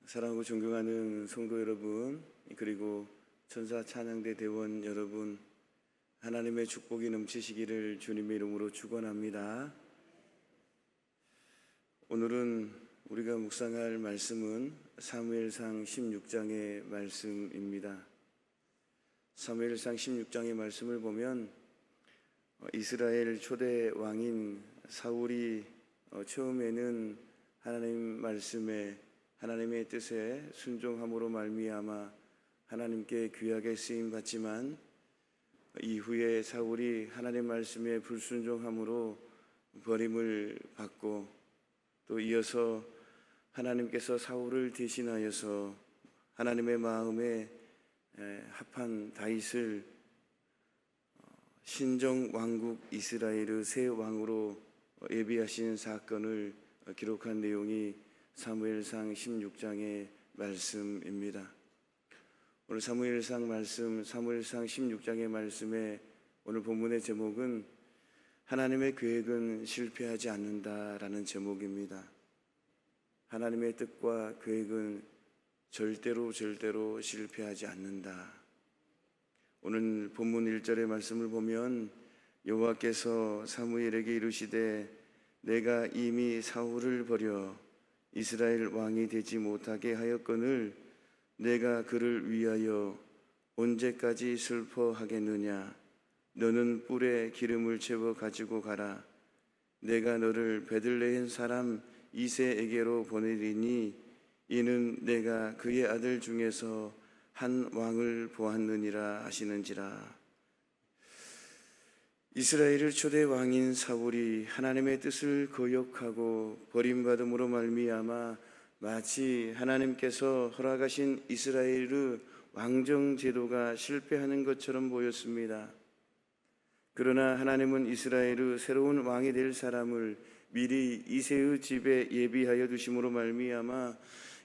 사랑하고 존경하는 성도 여러분, 그리고 천사 찬양대 대원 여러분, 하나님의 축복이 넘치시기를 주님의 이름으로 축원합니다. 오늘은 우리가 묵상할 말씀은 사무엘상 16장의 말씀입니다. 사무엘상 16장의 말씀을 보면 이스라엘 초대 왕인 사울이 처음에는 하나님 말씀에, 하나님의 뜻에 순종함으로 말미암아 하나님께 귀하게 쓰임 받지만, 이후에 사울이 하나님 말씀에 불순종함으로 버림을 받고, 또 이어서 하나님께서 사울을 대신하여서 하나님의 마음에 합한 다윗을 신정 왕국 이스라엘의 새 왕으로 예비하신 사건을 기록한 내용이 사무엘상 16장의 말씀입니다. 오늘 사무엘상 16장의 말씀에 오늘 본문의 제목은 하나님의 계획은 실패하지 않는다라는 제목입니다. 하나님의 뜻과 계획은 절대로 실패하지 않는다. 오늘 본문 1절의 말씀을 보면 여호와께서 사무엘에게 이르시되 내가 이미 사울을 버려 이스라엘 왕이 되지 못하게 하였거늘 내가 그를 위하여 언제까지 슬퍼하겠느냐. 너는 뿔에 기름을 채워 가지고 가라. 내가 너를 베들레헴 사람 이새에게로 보내리니 이는 내가 그의 아들 중에서 한 왕을 보았느니라 하시는지라. 이스라엘의 초대 왕인 사울이 하나님의 뜻을 거역하고 버림받음으로 말미암아 마치 하나님께서 허락하신 이스라엘의 왕정 제도가 실패하는 것처럼 보였습니다. 그러나 하나님은 이스라엘의 새로운 왕이 될 사람을 미리 이새의 집에 예비하여 두심으로 말미암아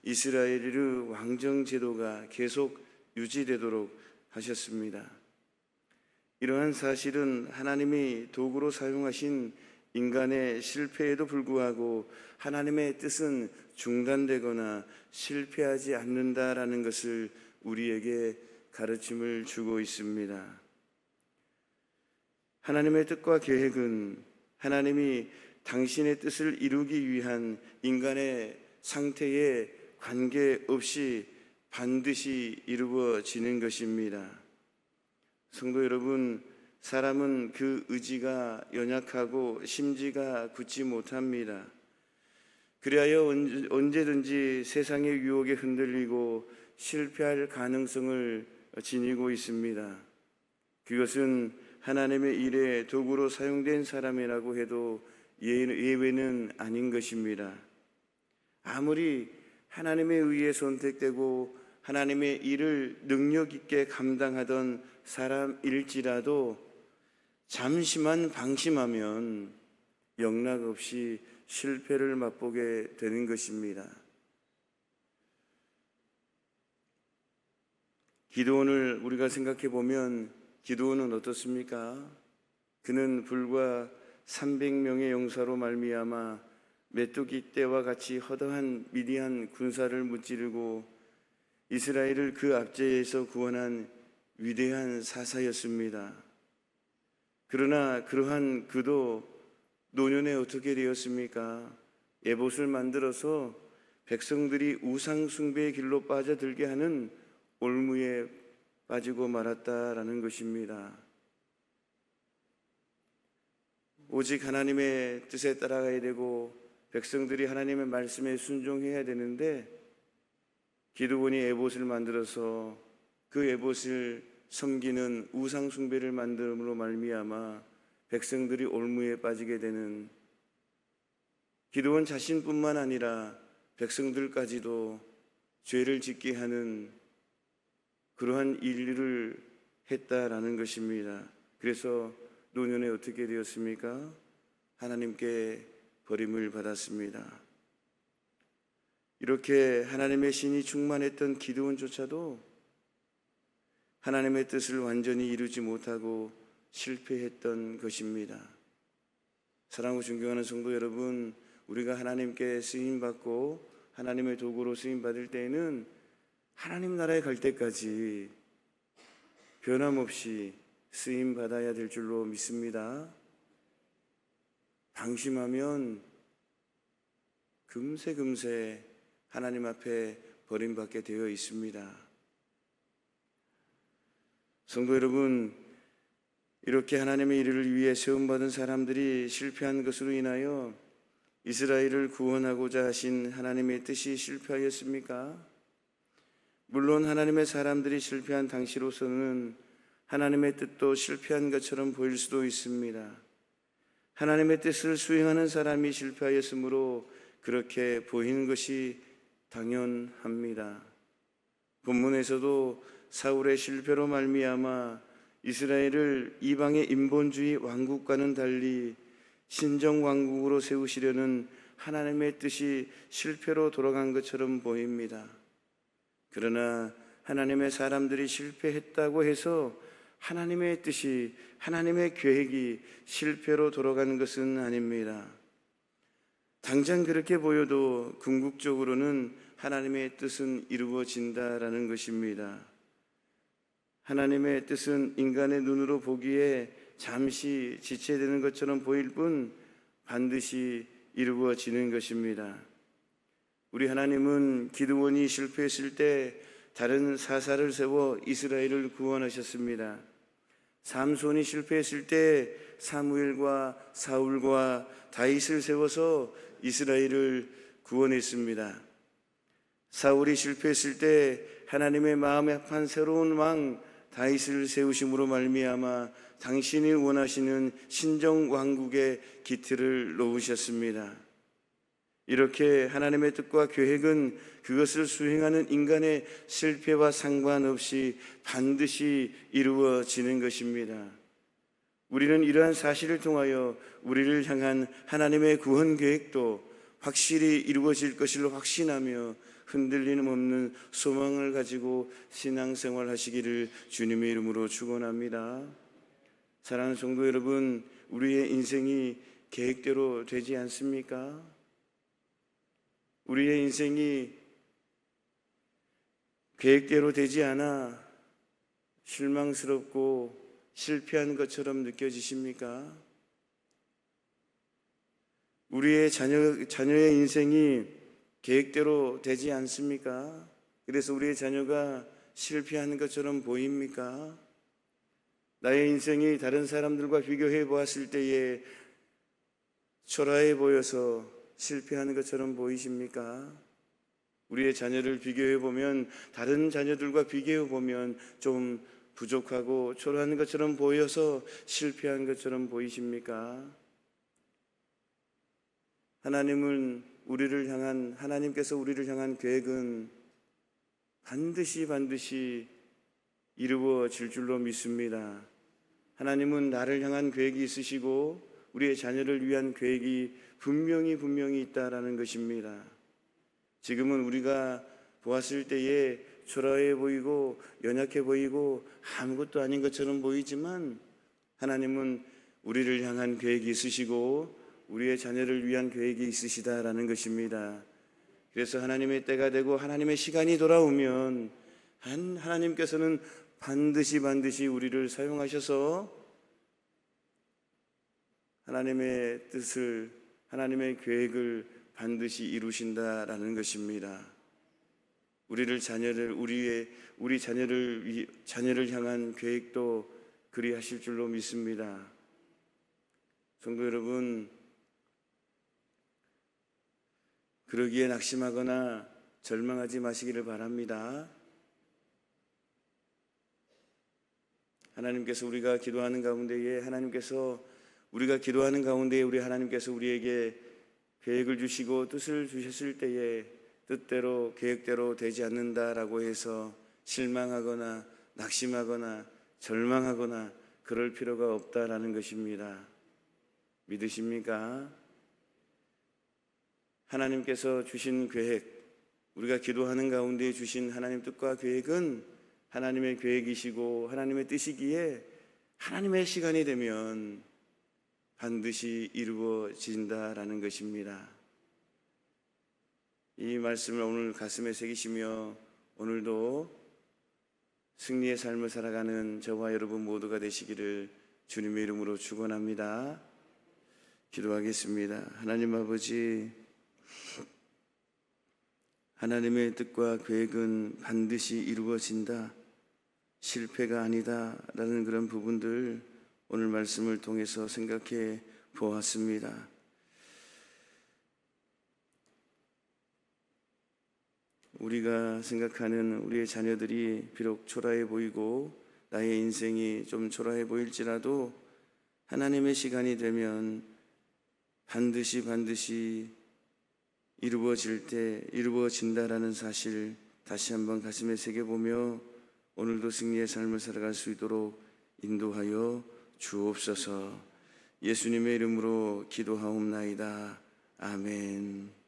이스라엘의 왕정 제도가 계속 유지되도록 하셨습니다. 이러한 사실은 하나님이 도구로 사용하신 인간의 실패에도 불구하고 하나님의 뜻은 중단되거나 실패하지 않는다라는 것을 우리에게 가르침을 주고 있습니다. 하나님의 뜻과 계획은 하나님이 당신의 뜻을 이루기 위한 인간의 상태에 관계없이 반드시 이루어지는 것입니다. 성도 여러분, 사람은 그 의지가 연약하고 심지가 굳지 못합니다. 그리하여 언제든지 세상의 유혹에 흔들리고 실패할 가능성을 지니고 있습니다. 그것은 하나님의 일에 도구로 사용된 사람이라고 해도 예외는 아닌 것입니다. 아무리 하나님에 의해 선택되고 하나님의 일을 능력 있게 감당하던 사람일지라도 잠시만 방심하면 영락없이 실패를 맛보게 되는 것입니다. 기드온을 우리가 생각해 보면 기드온은 어떻습니까? 그는 불과 300명의 용사로 말미암아 메뚜기 떼와 같이 허다한 미디안 군사를 무찌르고 이스라엘을 그 압제에서 구원한 위대한 사사였습니다. 그러나 그러한 그도 노년에 어떻게 되었습니까? 에봇을 만들어서 백성들이 우상 숭배의 길로 빠져들게 하는 올무에 빠지고 말았다라는 것입니다. 오직 하나님의 뜻에 따라가야 되고 백성들이 하나님의 말씀에 순종해야 되는데 기드온이 에봇을 만들어서 그 에봇을 섬기는 우상 숭배를 만듦으로 말미암아 백성들이 올무에 빠지게 되는, 기드온 자신뿐만 아니라 백성들까지도 죄를 짓게 하는 그러한 일을 했다라는 것입니다. 그래서 노년에 어떻게 되었습니까? 하나님께 버림을 받았습니다. 이렇게 하나님의 신이 충만했던 기드온조차도 하나님의 뜻을 완전히 이루지 못하고 실패했던 것입니다. 사랑하고 존경하는 성도 여러분, 우리가 하나님께 쓰임받고 하나님의 도구로 쓰임받을 때에는 하나님 나라에 갈 때까지 변함없이 쓰임받아야 될 줄로 믿습니다. 방심하면 금세 하나님 앞에 버림받게 되어 있습니다. 성도 여러분, 이렇게 하나님의 일을 위해 세움받은 사람들이 실패한 것으로 인하여 이스라엘을 구원하고자 하신 하나님의 뜻이 실패하였습니까? 물론 하나님의 사람들이 실패한 당시로서는 하나님의 뜻도 실패한 것처럼 보일 수도 있습니다. 하나님의 뜻을 수행하는 사람이 실패하였으므로 그렇게 보이는 것이 당연합니다. 본문에서도 사울의 실패로 말미암아 이스라엘을 이방의 인본주의 왕국과는 달리 신정 왕국으로 세우시려는 하나님의 뜻이 실패로 돌아간 것처럼 보입니다. 그러나 하나님의 사람들이 실패했다고 해서 하나님의 뜻이, 하나님의 계획이 실패로 돌아가는 것은 아닙니다. 당장 그렇게 보여도 궁극적으로는 하나님의 뜻은 이루어진다라는 것입니다. 하나님의 뜻은 인간의 눈으로 보기에 잠시 지체되는 것처럼 보일 뿐 반드시 이루어지는 것입니다. 우리 하나님은 기드온이 실패했을 때 다른 사사를 세워 이스라엘을 구원하셨습니다. 삼손이 실패했을 때 사무엘과 사울과 다윗을 세워서 이스라엘을 구원했습니다. 사울이 실패했을 때 하나님의 마음에 합한 새로운 왕 다윗을 세우심으로 말미암아 당신이 원하시는 신정 왕국의 기틀을 놓으셨습니다. 이렇게 하나님의 뜻과 계획은 그것을 수행하는 인간의 실패와 상관없이 반드시 이루어지는 것입니다. 우리는 이러한 사실을 통하여 우리를 향한 하나님의 구원 계획도 확실히 이루어질 것을 확신하며 흔들림 없는 소망을 가지고 신앙생활 하시기를 주님의 이름으로 축원합니다. 사랑하는 성도 여러분, 우리의 인생이 계획대로 되지 않습니까? 우리의 인생이 계획대로 되지 않아 실망스럽고 실패한 것처럼 느껴지십니까? 우리의 자녀의 인생이 계획대로 되지 않습니까? 그래서 우리의 자녀가 실패하는 것처럼 보입니까? 나의 인생이 다른 사람들과 비교해 보았을 때에 초라해 보여서 실패하는 것처럼 보이십니까? 우리의 자녀를 비교해 보면, 다른 자녀들과 비교해 보면 좀 부족하고 초라한 것처럼 보여서 실패한 것처럼 보이십니까? 하나님께서 우리를 향한 계획은 반드시 이루어질 줄로 믿습니다. 하나님은 나를 향한 계획이 있으시고 우리의 자녀를 위한 계획이 분명히 있다라는 것입니다. 지금은 우리가 보았을 때에 초라해 보이고 연약해 보이고 아무것도 아닌 것처럼 보이지만 하나님은 우리를 향한 계획이 있으시고 우리의 자녀를 위한 계획이 있으시다라는 것입니다. 그래서 하나님의 때가 되고 하나님의 시간이 돌아오면 하나님께서는 반드시 우리를 사용하셔서 하나님의 뜻을, 하나님의 계획을 반드시 이루신다라는 것입니다. 우리 자녀를 향한 계획도 그리하실 줄로 믿습니다. 성도 여러분, 그러기에 낙심하거나 절망하지 마시기를 바랍니다. 하나님께서 우리가 기도하는 가운데에 우리 하나님께서 우리에게 계획을 주시고 뜻을 주셨을 때에 뜻대로 계획대로 되지 않는다라고 해서 실망하거나 낙심하거나 절망하거나 그럴 필요가 없다라는 것입니다. 믿으십니까? 하나님께서 주신 계획, 우리가 기도하는 가운데 주신 하나님 뜻과 계획은 하나님의 계획이시고 하나님의 뜻이기에 하나님의 시간이 되면 반드시 이루어진다라는 것입니다. 이 말씀을 오늘 가슴에 새기시며 오늘도 승리의 삶을 살아가는 저와 여러분 모두가 되시기를 주님의 이름으로 축원합니다. 기도하겠습니다. 하나님 아버지, 하나님의 뜻과 계획은 반드시 이루어진다, 실패가 아니다 라는 그런 부분들 오늘 말씀을 통해서 생각해 보았습니다. 우리가 생각하는 우리의 자녀들이 비록 초라해 보이고 나의 인생이 좀 초라해 보일지라도 하나님의 시간이 되면 반드시 이루어질 때 이루어진다라는 사실 다시 한번 가슴에 새겨보며 오늘도 승리의 삶을 살아갈 수 있도록 인도하여 주옵소서. 예수님의 이름으로 기도하옵나이다. 아멘.